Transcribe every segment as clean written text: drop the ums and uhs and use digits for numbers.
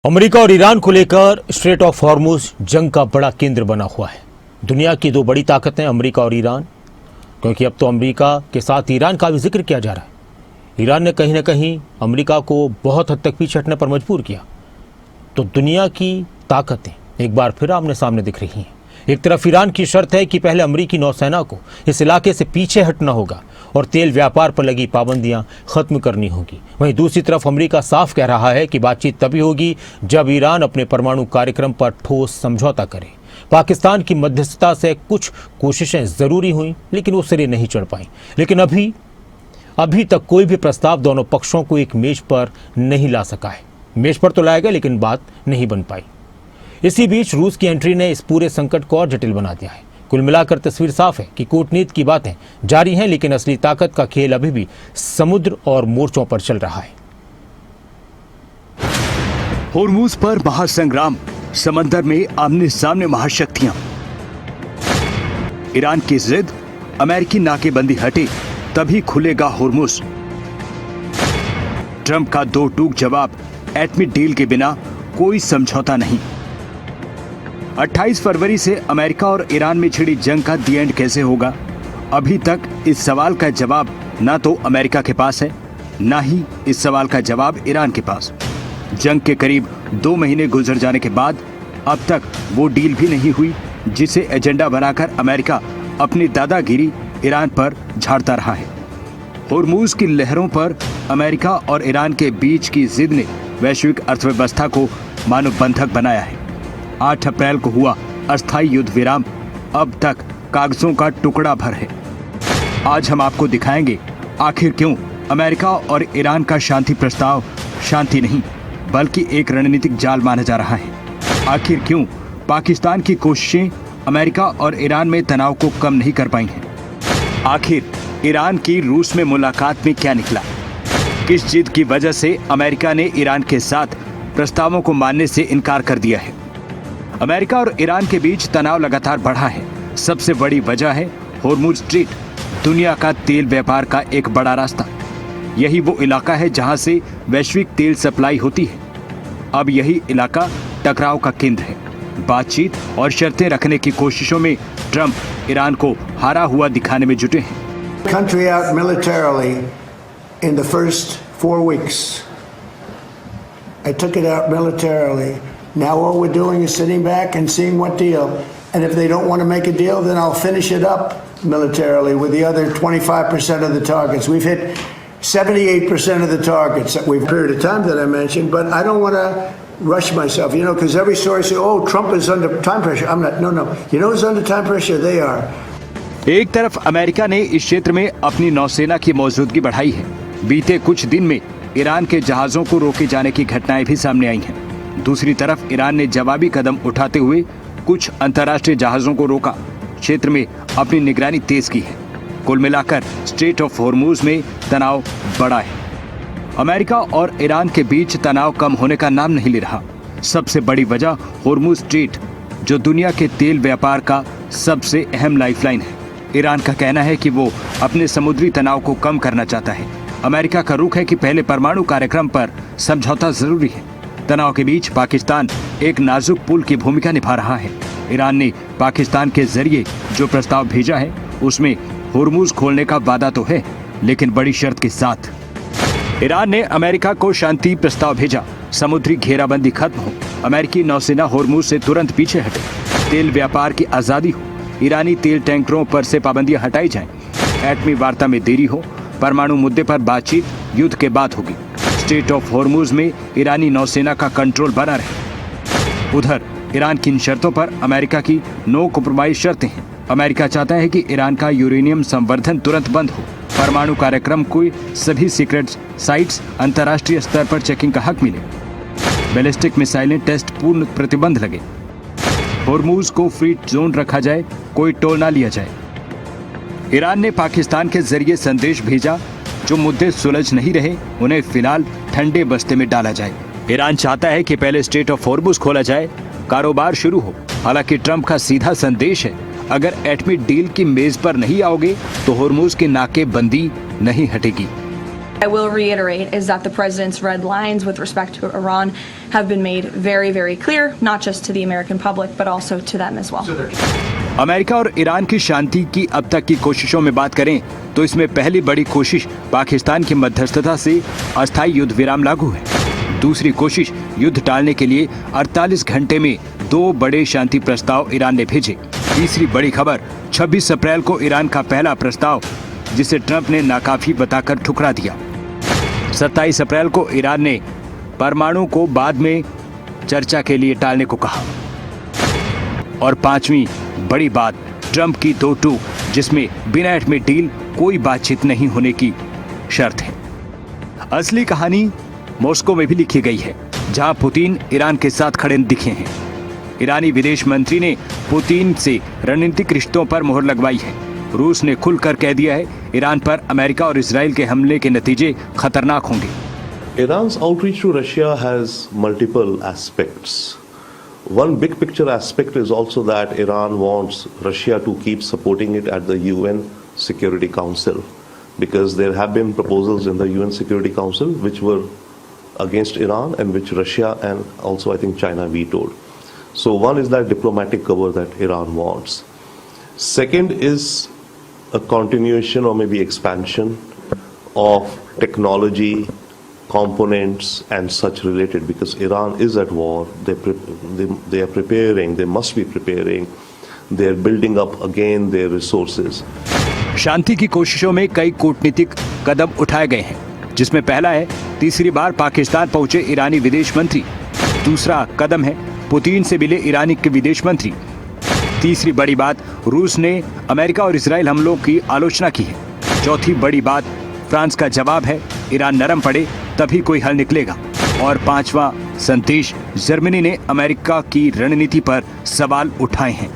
America और Iran को लेकर स्ट्रेट ऑफ हॉर्मुज जंग का बड़ा केंद्र बना हुआ है। दुनिया की दो बड़ी ताकतें अमेरिका और ईरान, क्योंकि अब तो अमेरिका के साथ ईरान का भी जिक्र किया जा रहा है। ईरान ने कहीं ना कहीं अमेरिका को बहुत हद तक पीछे हटने पर मजबूर किया, तो दुनिया की ताकतें एक बार फिर आमने सामने दिख रही हैं। एक तरफ ईरान की शर्त है कि पहले अमेरिकी नौसेना को इस इलाके से पीछे हटना होगा और तेल व्यापार पर लगी पाबंदियां खत्म करनी होगी। वहीं दूसरी तरफ अमेरिका साफ कह रहा है कि बातचीत तभी होगी जब ईरान अपने परमाणु कार्यक्रम पर ठोस समझौता करे। पाकिस्तान की मध्यस्थता से कुछ कोशिशें जरूरी हुई, लेकिन वो सिरे नहीं चढ़ पाई। लेकिन अभी तक कोई भी प्रस्ताव दोनों पक्षों को एक मेज पर नहीं ला सका है। मेज पर तो लाया गया, लेकिन बात नहीं बन पाई। इसी बीच रूस की एंट्री ने इस पूरे संकट को और जटिल बना दिया है। कुल मिलाकर तस्वीर साफ है कि कूटनीति की बातें जारी हैं, लेकिन असली ताकत का खेल अभी भी समुद्र और मोर्चों पर चल रहा है। होर्मुज पर महासंग्राम, समंदर में आमने सामने महाशक्तियां। ईरान की जिद, अमेरिकी नाकेबंदी हटे तभी खुलेगा होर्मुज। ट्रंप का दो टूक जवाब, एटमी डील के बिना कोई समझौता नहीं। 28 फरवरी से अमेरिका और ईरान में छिड़ी जंग का दी एंड कैसे होगा? अभी तक इस सवाल का जवाब ना तो अमेरिका के पास है, ना ही इस सवाल का जवाब ईरान के पास। जंग के करीब 2 महीने गुजर जाने के बाद अब तक वो डील भी नहीं हुई जिसे एजेंडा बनाकर अमेरिका अपनी दादागिरी ईरान पर झाड़ता रहा है। होर्मुज की लहरों पर अमेरिका और ईरान के बीच की जिद ने वैश्विक अर्थव्यवस्था को मानो बंधक बनाया है। 8 अप्रैल को हुआ अस्थायी युद्ध विराम अब तक कागजों का टुकड़ा भर है। आज हम आपको दिखाएंगे आखिर क्यों अमेरिका और ईरान का शांति प्रस्ताव शांति नहीं बल्कि एक रणनीतिक जाल माना जा रहा है। आखिर क्यों पाकिस्तान की कोशिशें अमेरिका और ईरान में तनाव को कम नहीं कर पाई हैं। आखिर ईरान की रूस में मुलाकात में क्या निकला? किस जिद की वजह से अमेरिका ने ईरान के साथ प्रस्तावों को मानने से इनकार कर दिया है? अमेरिका और ईरान के बीच तनाव लगातार बढ़ा है। सबसे बड़ी वजह है होर्मुज स्ट्रेट, दुनिया का तेल व्यापार का एक बड़ा रास्ता। यही वो इलाका है जहां से वैश्विक तेल सप्लाई होती है। अब यही इलाका टकराव का केंद्र है। बातचीत और शर्तें रखने की कोशिशों में ट्रंप ईरान को हारा हुआ दिखाने में जुटे हैं। Country out militarily in the first 4 weeks. I took it out militarily. Now all we're doing is sitting back and seeing what deal. And if they don't want to make a deal, then I'll finish it up militarily with the other 25% of the targets. We've hit 78% of the targets that we've period of time that I mentioned, but I don't want to rush myself, because every story says, oh, Trump is under time pressure. I'm not, no. You know who's under time pressure? They are. एक तरफ America ने इस क्षेत्र में अपनी नौसेना की मौजूदगी बढ़ाई है। बीते कुछ दिन में ईरान के जहाजों को रोके जाने की घटनाएं भी सामने आई हैं। दूसरी तरफ ईरान ने जवाबी कदम उठाते हुए कुछ अंतर्राष्ट्रीय जहाजों को रोका, क्षेत्र में अपनी निगरानी तेज की है। कुल मिलाकर स्ट्रेट ऑफ होर्मुज में तनाव बढ़ा है। अमेरिका और ईरान के बीच तनाव कम होने का नाम नहीं ले रहा। सबसे बड़ी वजह होर्मुज स्ट्रेट, जो दुनिया के तेल व्यापार का सबसे अहम लाइफलाइन है। ईरान का कहना है कि वो अपने समुद्री तनाव को कम करना चाहता है। अमेरिका का रुख है कि पहले परमाणु कार्यक्रम पर समझौता जरूरी है। तनाव के बीच पाकिस्तान एक नाजुक पुल की भूमिका निभा रहा है। ईरान ने पाकिस्तान के जरिए जो प्रस्ताव भेजा है उसमें होर्मुज खोलने का वादा तो है, लेकिन बड़ी शर्त के साथ। ईरान ने अमेरिका को शांति प्रस्ताव भेजा, समुद्री घेराबंदी खत्म हो, अमेरिकी नौसेना होर्मुज से तुरंत पीछे हटे, तेल व्यापार की आजादी हो, ईरानी तेल टैंकरों पर से पाबंदियां हटाई जाएं, एटमी वार्ता में देरी हो, परमाणु मुद्दे पर बातचीत युद्ध के बाद होगी, स्ट्रेट ऑफ होर्मुज में ईरानी नौसेना का कंट्रोल बना रहे। उधर ईरान की इन शर्तों पर अमेरिका की नो कॉम्प्रोमाइज शर्तें हैं। अमेरिका चाहता है कि ईरान का यूरेनियम संवर्धन तुरंत बंद हो, परमाणु कार्यक्रम को सभी सीक्रेट साइट्स अंतर्राष्ट्रीय स्तर पर चेकिंग का हक मिले, बैलिस्टिक मिसाइलें टेस्ट पूर्ण प्रतिबंध लगे, होर्मुज को फ्री जोन रखा जाए, कोई टोल ना लिया जाए। ईरान ने पाकिस्तान के जरिए संदेश भेजा, जो मुद्दे सुलझ नहीं रहे उन्हें फिलहाल ठंडे बस्ते में डाला जाए। ईरान चाहता है कि पहले स्ट्रेट ऑफ होर्मुज खोला जाए, कारोबार शुरू हो। हालांकि ट्रंप का सीधा संदेश है, अगर एटमी डील की मेज पर नहीं आओगे तो होर्मुज की नाकेबंदी नहीं हटेगी। I will reiterate is that the president's red lines with respect to Iran have been made very, very clear, not just to the American public, but also to them as well. America और Iran की शांति की अब तक की कोशिशों में बात करें तो इसमें पहली बड़ी कोशिश पाकिस्तान की मध्यस्थता से अस्थायी युद्ध विराम लागू है। दूसरी कोशिश युद्ध टालने के लिए 48 घंटे में 2 बड़े शांति प्रस्ताव ईरान ने भेजे। तीसरी बड़ी खबर 26 अप्रैल को ईरान का पहला प्रस्ताव जिसे ट्रंप ने नाकाफी बताकर ठुकरा दिया। 27 अप्रैल को ईरान ने परमाणु को बाद में चर्चा के लिए टालने को कहा। और पांचवी बड़ी बात ट्रंप की 2 टूक जिसमें बिना एटमी डील कोई बातचीत नहीं होने की शर्त है। असली कहानी मॉस्को में भी लिखी गई है जहां पुतिन ईरान के साथ खड़े दिखे हैं। ईरानी विदेश मंत्री ने पुतिन से रणनीतिक रिश्तों पर मोहर लगवाई है। रूस ने खुलकर कह दिया है ईरान पर अमेरिका और इजराइल के हमले के नतीजे खतरनाक होंगे। Iran's outreach to Russia has multiple aspects. One big picture aspect is also that Iran wants Russia to keep supporting it at the UN Security Council, because there have been proposals in the UN Security Council which were against Iran and which Russia and also I think China vetoed. So one is that diplomatic cover that Iran wants. Second is a continuation or maybe expansion of technology, components and such related, because Iran is at war. They are preparing, they must be preparing, they are building up again their resources. शांति की कोशिशों में कई कूटनीतिक कदम उठाए गए हैं, जिसमें पहला है तीसरी बार पाकिस्तान पहुंचे ईरानी विदेश मंत्री। दूसरा कदम है पुतिन से मिले ईरानी के विदेश मंत्री। तीसरी बड़ी बात रूस ने अमेरिका और इजराइल हमलों की आलोचना की है। चौथी बड़ी बात फ्रांस का जवाब है ईरान नरम पड़े तभी कोई हल निकलेगा। और पांचवा संदेश जर्मनी ने अमेरिका की रणनीति पर सवाल उठाए हैं।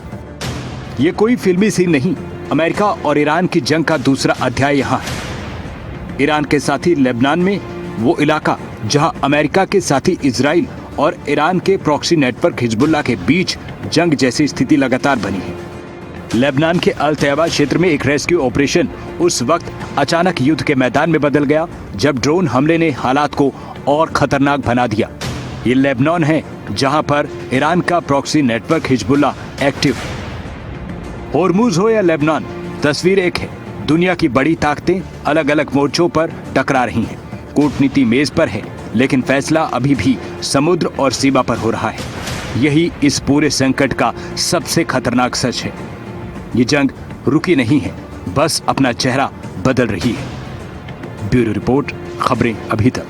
ये कोई फिल्मी सीन नहीं, अमेरिका और ईरान की जंग का दूसरा अध्याय यहाँ है। ईरान के साथी लेबनान में वो इलाका जहां अमेरिका के साथी इजराइल और ईरान के प्रॉक्सी नेटवर्क हिजबुल्लाह के बीच जंग जैसी स्थिति लगातार बनी है। लेबनान के अल तैयबा क्षेत्र में एक रेस्क्यू ऑपरेशन उस वक्त अचानक युद्ध के मैदान में बदल गया जब ड्रोन हमले ने हालात को और खतरनाक बना दिया। ये लेबनान है जहां पर ईरान का प्रॉक्सी नेटवर्क हिजबुल्लाह एक्टिव है। होर्मुज हो या लेबनान, तस्वीर एक है। दुनिया की बड़ी ताकतें अलग अलग मोर्चों पर टकरा रही हैं। कूटनीति मेज पर है, लेकिन फैसला अभी भी समुद्र और सीमा पर हो रहा है। यही इस पूरे संकट का सबसे खतरनाक सच है। ये जंग रुकी नहीं है, बस अपना चेहरा बदल रही है। ब्यूरो रिपोर्ट, खबरें अभी तक।